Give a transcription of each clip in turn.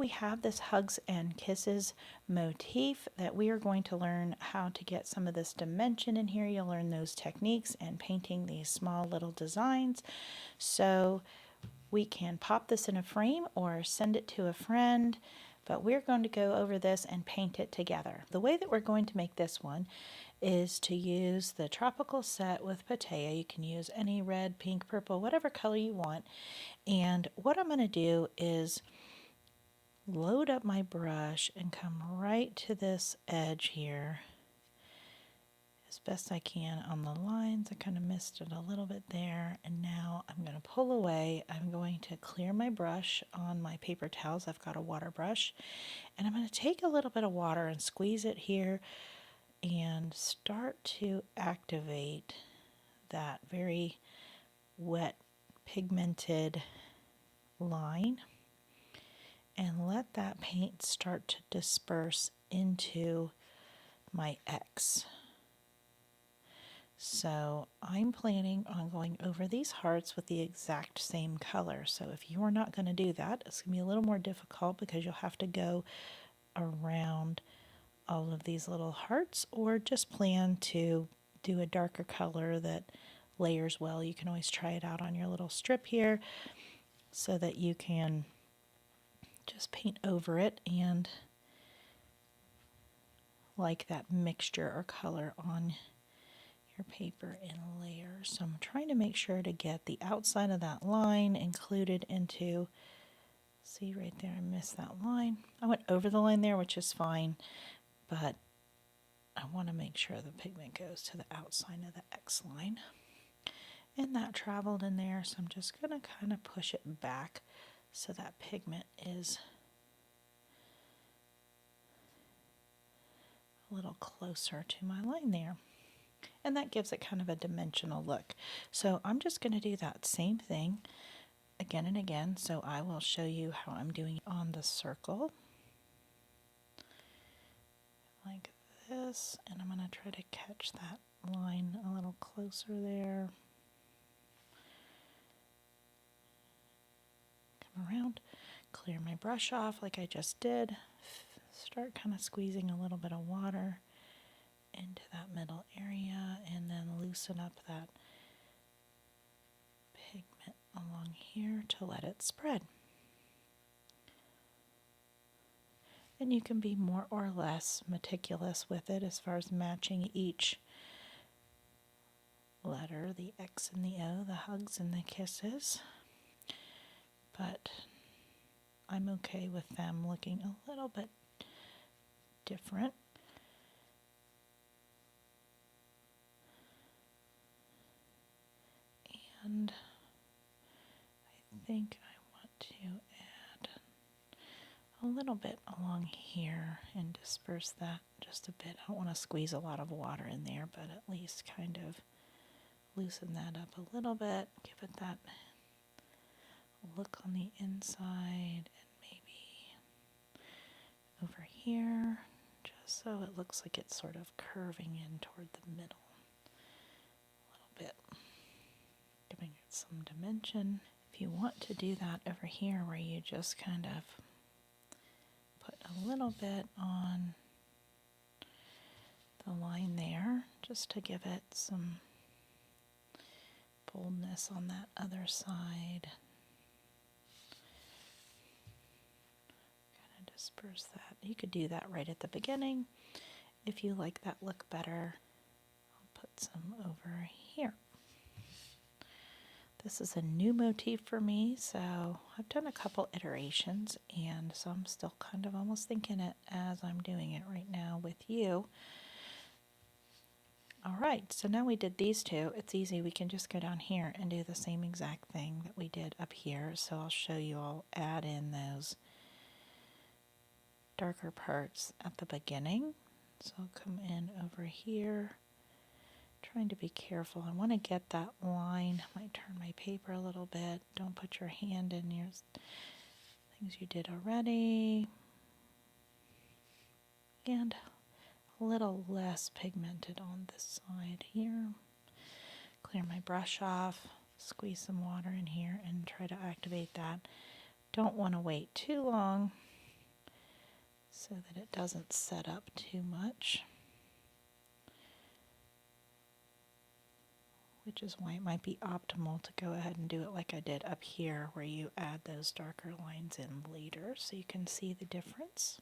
we have this Hugs and Kisses motif that we are going to learn how to get some of this dimension in here. You'll learn those techniques and painting these small little designs. So we can pop this in a frame or send it to a friend, but we're going to go over this and paint it together. The way that we're going to make this one is to use the tropical set with Patea. You can use any red, pink, purple, whatever color you want. And what I'm going to do is load up my brush and come right to this edge here as best I can on the lines. I kind of missed it a little bit there, and now I'm going to pull away. I'm going to clear my brush on my paper towels. I've got a water brush, and I'm going to take a little bit of water and squeeze it here and start to activate that very wet pigmented line, and let that paint start to disperse into my X. So I'm planning on going over these hearts with the exact same color. So if you're not going to do that, it's going to be a little more difficult because you'll have to go around all of these little hearts, or just plan to do a darker color that layers well. You can always try it out on your little strip here so that you can just paint over it and like that mixture or color on your paper in layers. So I'm trying to make sure to get the outside of that line included into, see right there, I missed that line. I went over the line there, which is fine, but I want to make sure the pigment goes to the outside of the X line. And that traveled in there, so I'm just going to kind of push it back so that pigment is a little closer to my line there. And that gives it kind of a dimensional look. So I'm just going to do that same thing again and again. So I will show you how I'm doing on the circle. Like this, and I'm going to try to catch that line a little closer there. Come around, clear my brush off like I just did. Start kind of squeezing a little bit of water into that middle area, and then loosen up that pigment along here to let it spread. And you can be more or less meticulous with it as far as matching each letter, the X and the O, the hugs and the kisses. But I'm okay with them looking a little bit different. And I think I want to add a little bit along here and disperse that just a bit. I don't want to squeeze a lot of water in there, but at least kind of loosen that up a little bit, give it that look on the inside, and maybe over here, just so it looks like it's sort of curving in toward the middle a little bit, giving it some dimension. If you want to do that over here where you just kind of put a little bit on the line there, just to give it some boldness on that other side. Kind of disperse that. You could do that right at the beginning if you like that look better. I'll put some over here. This is a new motif for me, so I've done a couple iterations, and so I'm still kind of almost thinking it as I'm doing it right now with you. Alright, so now we did these two. It's easy. We can just go down here and do the same exact thing that we did up here. So I'll show you, I'll add in those darker parts at the beginning. So I'll come in over here, trying to be careful. I want to get that line. I might turn my paper a little bit. Don't put your hand in your things you did already. And a little less pigmented on this side here. Clear my brush off, squeeze some water in here and try to activate that. Don't want to wait too long so that it doesn't set up too much, which is why it might be optimal to go ahead and do it like I did up here, where you add those darker lines in later so you can see the difference.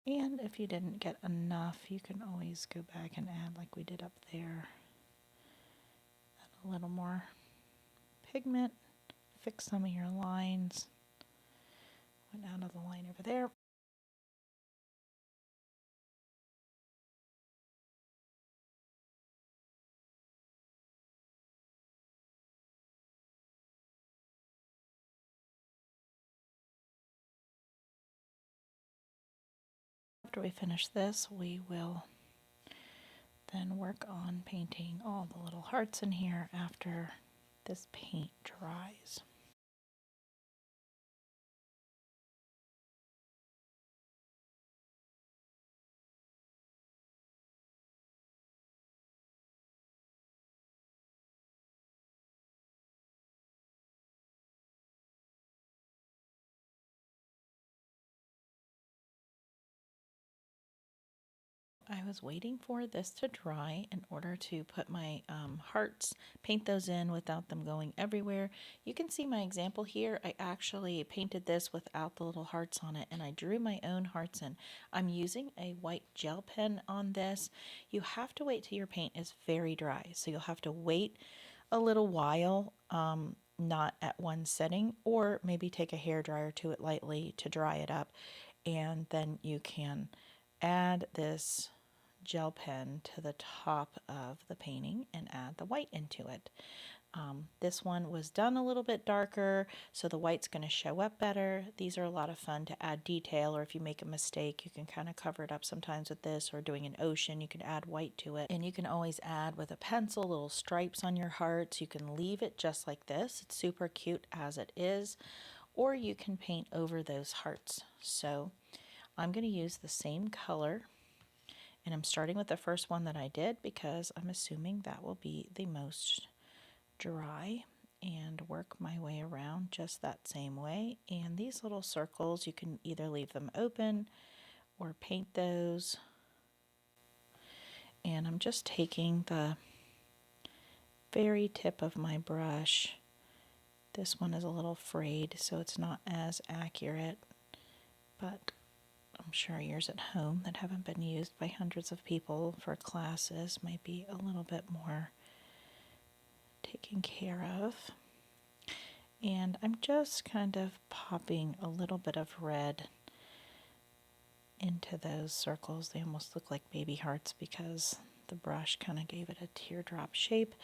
And if you didn't get enough, you can always go back and add, like we did up there, add a little more pigment, fix some of your lines. Went out of the line over there. After we finish this, we will then work on painting all the little hearts in here after this paint dries. I was waiting for this to dry in order to put my hearts, paint those in without them going everywhere. You can see my example here. I actually painted this without the little hearts on it, and I drew my own hearts in. I'm using a white gel pen on this. You have to wait till your paint is very dry, so you'll have to wait a little while, not at one setting, or maybe take a hair dryer to it lightly to dry it up, and then you can add this gel pen to the top of the painting and add the white into it. This one was done a little bit darker, so the white's going to show up better. These are a lot of fun to add detail, or if you make a mistake, you can kind of cover it up sometimes with this, or doing an ocean, you can add white to it. And you can always add with a pencil little stripes on your hearts. You can leave it just like this. It's super cute as it is, or you can paint over those hearts. So I'm going to use the same color, and I'm starting with the first one that I did because I'm assuming that will be the most dry, and work my way around just that same way. And these little circles, you can either leave them open or paint those. And I'm just taking the very tip of my brush. This one is a little frayed, so it's not as accurate, but I'm sure yours at home that haven't been used by hundreds of people for classes might be a little bit more taken care of. And I'm just kind of popping a little bit of red into those circles. They almost look like baby hearts because the brush kind of gave it a teardrop shape.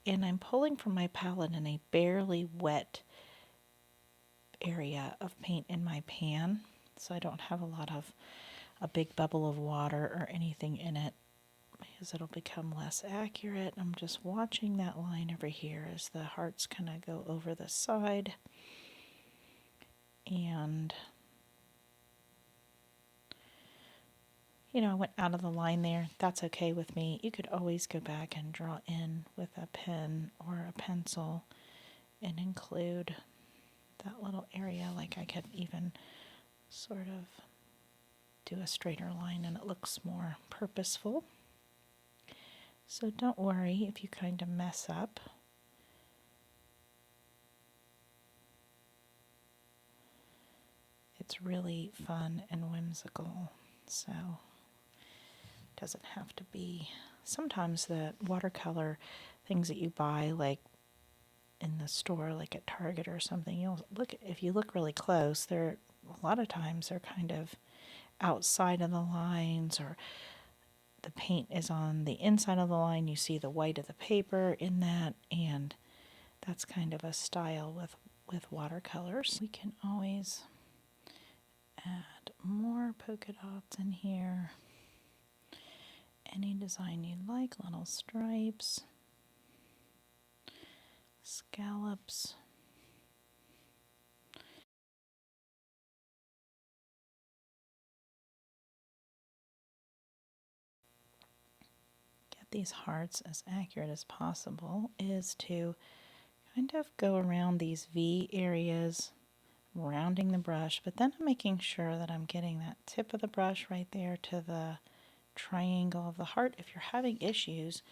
And I'm pulling from my palette in a barely wet area of paint in my pan, so I don't have a big bubble of water or anything in it, because it'll become less accurate. I'm just watching that line over here as the hearts kind of go over the side. And I went out of the line there. That's okay with me. You could always go back and draw in with a pen or a pencil and include that little area. Like I could even sort of do a straighter line and it looks more purposeful. So don't worry if you kind of mess up. It's really fun and whimsical, so it doesn't have to be. Sometimes the watercolor things that you buy, like in the store, like at Target or something, if you look really close, a lot of times they're kind of outside of the lines, or the paint is on the inside of the line. You see the white of the paper in that, and that's kind of a style with watercolors. We can always add more polka dots in here. Any design you'd like, little stripes, scallops. these hearts as accurate as possible is to kind of go around these V areas, rounding the brush, but then I'm making sure that I'm getting that tip of the brush right there to the triangle of the heart. If you're having issues,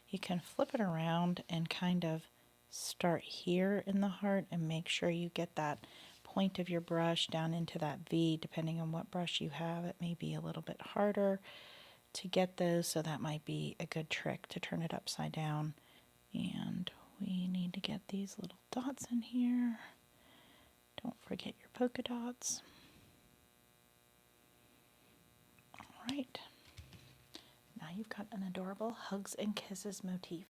you can flip it around and kind of start here in the heart and make sure you get that point of your brush down into that V. Depending on what brush you have, it may be a little bit harder to get those, so that might be a good trick to turn it upside down. And we need to get these little dots in here. Don't forget your polka dots. All right. Now you've got an adorable Hugs and Kisses motif.